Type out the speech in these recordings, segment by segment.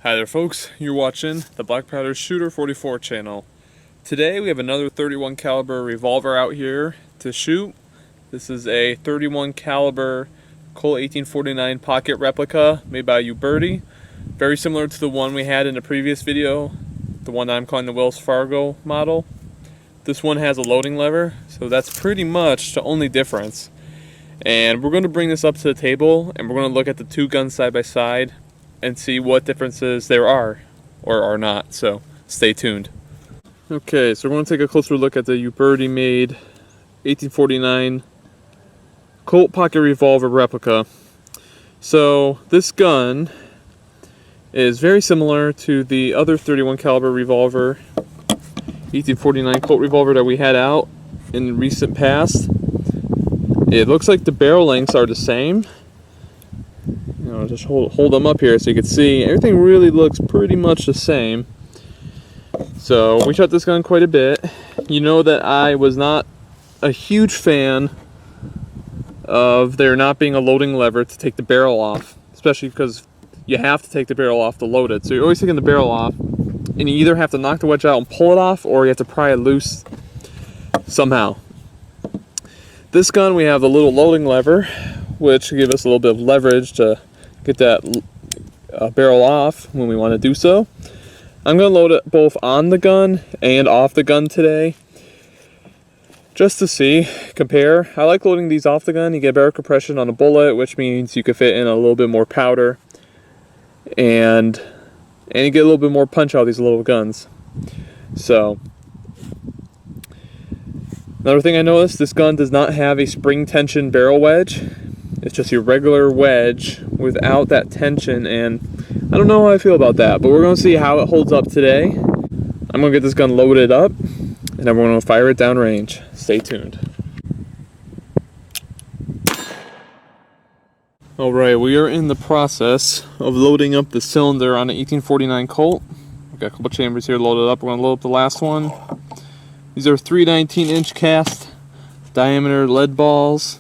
Hi there folks, you're watching the Black Powder Shooter 44 channel. Today we have another 31 caliber revolver out here to shoot. This is a 31 caliber Colt 1849 pocket replica made by Uberti. Very similar to the one we had in the previous video, the one I'm calling the Wells Fargo model. This one has a loading lever, so that's pretty much the only difference. And we're going to bring this up to the table and we're going to look at the two guns side by side and see what differences there are or are not, so stay tuned. Okay, so we're going to take a closer look at the Uberti made 1849 Colt Pocket revolver replica. So this gun is very similar to the other 31 caliber revolver 1849 Colt revolver that we had out in the recent past. It looks like the barrel lengths are the same. I'll just hold them up here so you can see everything really looks pretty much the same. So we shot this gun quite a bit. You know that I was not a huge fan of there not being a loading lever to take the barrel off, especially because you have to take the barrel off to load it. So you're always taking the barrel off and you either have to knock the wedge out and pull it off, or you have to pry it loose somehow. This gun, we have the little loading lever, which gives us a little bit of leverage to get that barrel off when we want to do so. I'm going to load it both on the gun and off the gun today, just to see, compare. I like loading these off the gun. You get better compression on a bullet, which means you can fit in a little bit more powder, and you get a little bit more punch out of these little guns. So another thing I noticed, this gun does not have a spring tension barrel wedge. It's just your regular wedge without that tension, and I don't know how I feel about that, but we're going to see how it holds up today. I'm going to get this gun loaded up, and then we're going to fire it downrange. Stay tuned. Alright, we are in the process of loading up the cylinder on the 1849 Colt. We've got a couple chambers here loaded up. We're going to load up the last one. These are 3/19" cast diameter lead balls.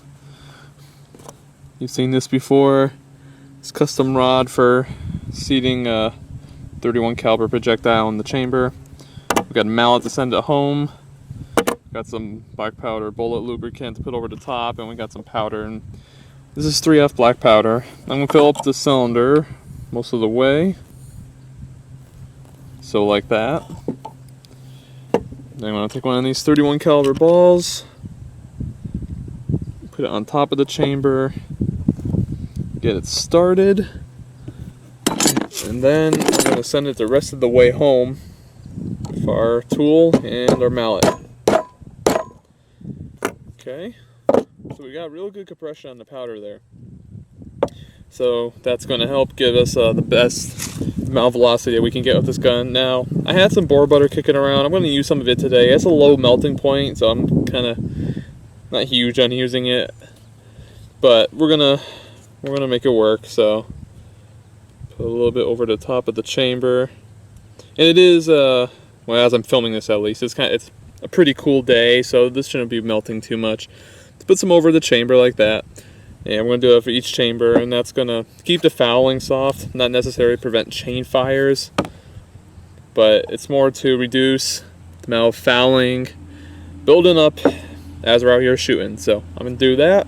You've seen this before. It's custom rod for seating a 31 caliber projectile in the chamber. We've got a mallet to send it home. Got some black powder bullet lubricant to put over the top, and we got some powder. And this is 3F black powder. I'm gonna fill up the cylinder most of the way, so like that. Then I'm gonna take one of these 31 caliber balls, put it on top of the chamber, get it started, and then I'm going to send it the rest of the way home with our tool and our mallet. Okay, so we got real good compression on the powder there. So that's going to help give us the best amount of velocity that we can get with this gun. Now, I had some boar butter kicking around. I'm going to use some of it today. It's a low melting point, so I'm kind of not huge on using it, but we're gonna make it work. So put a little bit over the top of the chamber, and it is well, as I'm filming this, at least it's a pretty cool day, so this shouldn't be melting too much. Let's put some over the chamber like that, and we're gonna do it for each chamber, and that's gonna keep the fouling soft. Not necessarily prevent chain fires, but it's more to reduce the amount of fouling building up as we're out here shooting. So I'm gonna do that,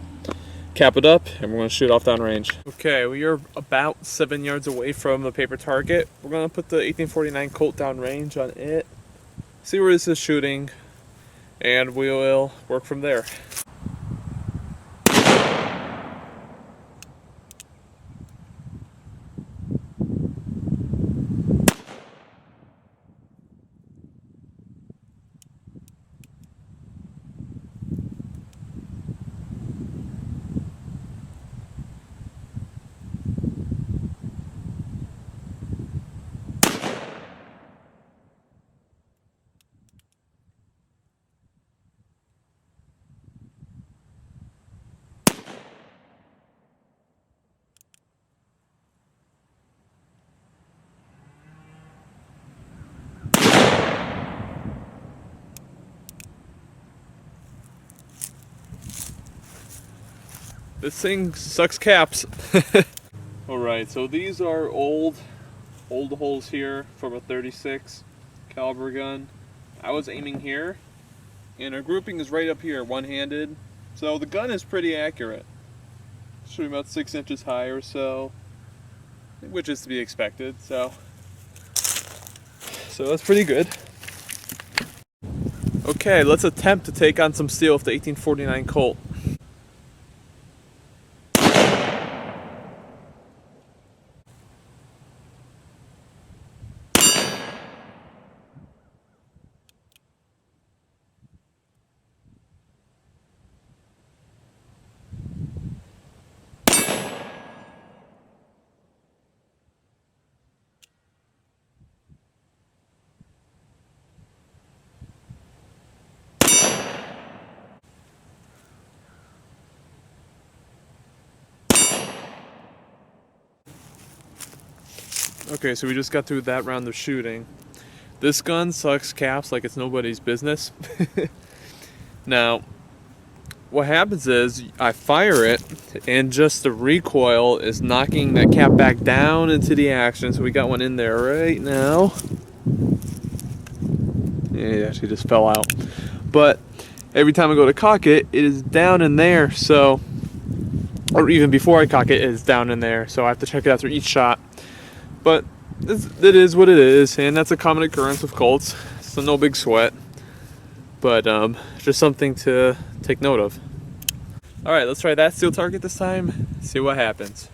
cap it up, and we're gonna shoot off downrange. Okay, we are about 7 yards away from the paper target. We're gonna put the 1849 Colt downrange on it, see where this is shooting, and we will work from there. This thing sucks caps. Alright, so these are old old holes here from a 36 caliber gun. I was aiming here, and our grouping is right up here, one-handed. So the gun is pretty accurate. Shooting about 6 inches high or so, which is to be expected. So that's pretty good. Okay, let's attempt to take on some steel with the 1849 Colt. Okay, so we just got through that round of shooting. This gun sucks caps like it's nobody's business. Now, what happens is I fire it, and just the recoil is knocking that cap back down into the action. So we got one in there right now. Yeah, it actually just fell out. But every time I go to cock it, it is down in there. So, or even before I cock it, it is down in there. So I have to check it after each shot. But it is what it is, and that's a common occurrence with Colts, so no big sweat. But just something to take note of. Alright, let's try that steel target this time, see what happens.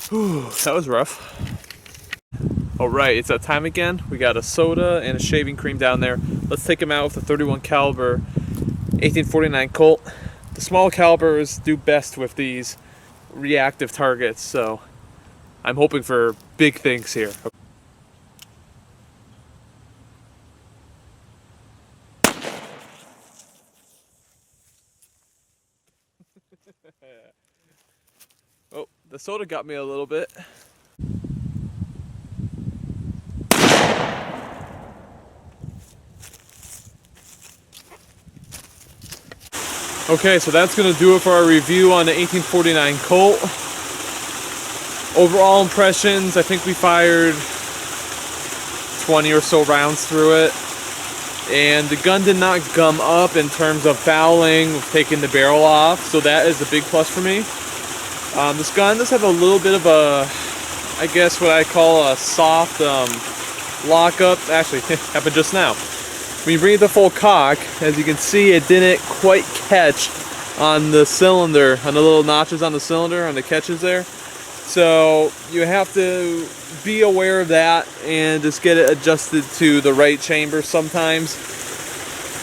Whew, that was rough. Alright, it's that time again. We got a soda and a shaving cream down there. Let's take them out with the 31 caliber 1849 Colt. The small calibers do best with these reactive targets, so I'm hoping for big things here. Oh, the soda got me a little bit. Okay, so that's going to do it for our review on the 1849 Colt. Overall impressions, I think we fired 20 or so rounds through it. And the gun did not gum up in terms of fouling, taking the barrel off, so that is a big plus for me. This gun does have a little bit of a, I guess what I call a soft lockup. Actually, it happened just now. When you bring it to full cock, as you can see, it didn't quite catch on the cylinder, on the little notches on the cylinder, on the catches there. So you have to be aware of that and just get it adjusted to the right chamber sometimes.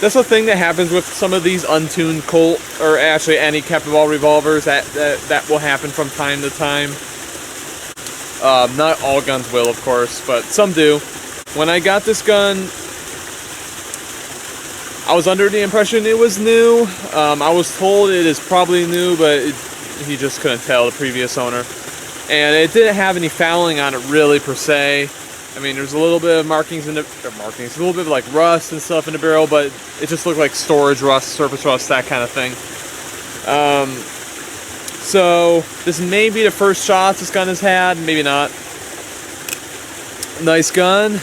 That's a thing that happens with some of these untuned Colt, or actually any captive ball revolvers, that will happen from time to time. Not all guns will, of course, but some do. When I got this gun, I was under the impression it was new. I was told it is probably new, but he just couldn't tell, the previous owner. And it didn't have any fouling on it really per se. I mean, there's a little bit of markings in the a little bit of like rust and stuff in the barrel, but it just looked like storage rust, surface rust, that kind of thing. So this may be the first shots this gun has had, maybe not. Nice gun.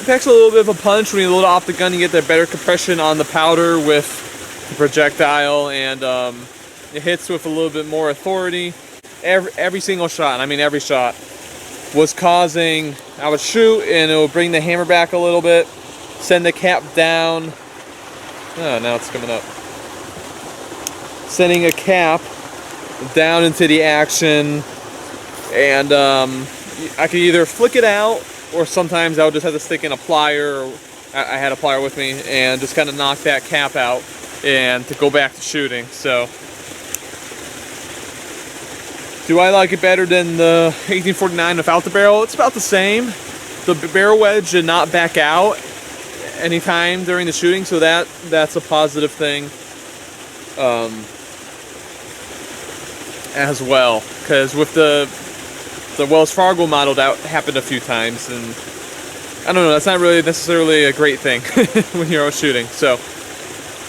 packs a little bit of a punch. When you load it off the gun, you get that better compression on the powder with the projectile, and it hits with a little bit more authority. Every single shot, I mean every shot, was causing, I would shoot and it would bring the hammer back a little bit, send the cap down. Oh, now it's coming up. Sending a cap down into the action, and I could either flick it out, or sometimes I would just have to stick in a plier, or I had a plier with me, and just kind of knock that cap out and to go back to shooting. So, do I like it better than the 1849 without the barrel? It's about the same. The barrel wedge did not back out anytime during the shooting, so that's a positive thing as well. Because with the Wells Fargo model, that happened a few times, and I don't know, that's not really necessarily a great thing when you're out shooting. So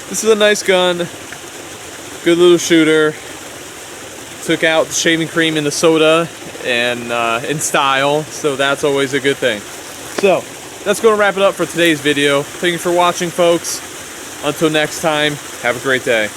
this is a nice gun, good little shooter. Took out the shaving cream in the soda and in style, so that's always a good thing. So that's going to wrap it up for today's video. Thank you for watching, folks. Until next time, have a great day.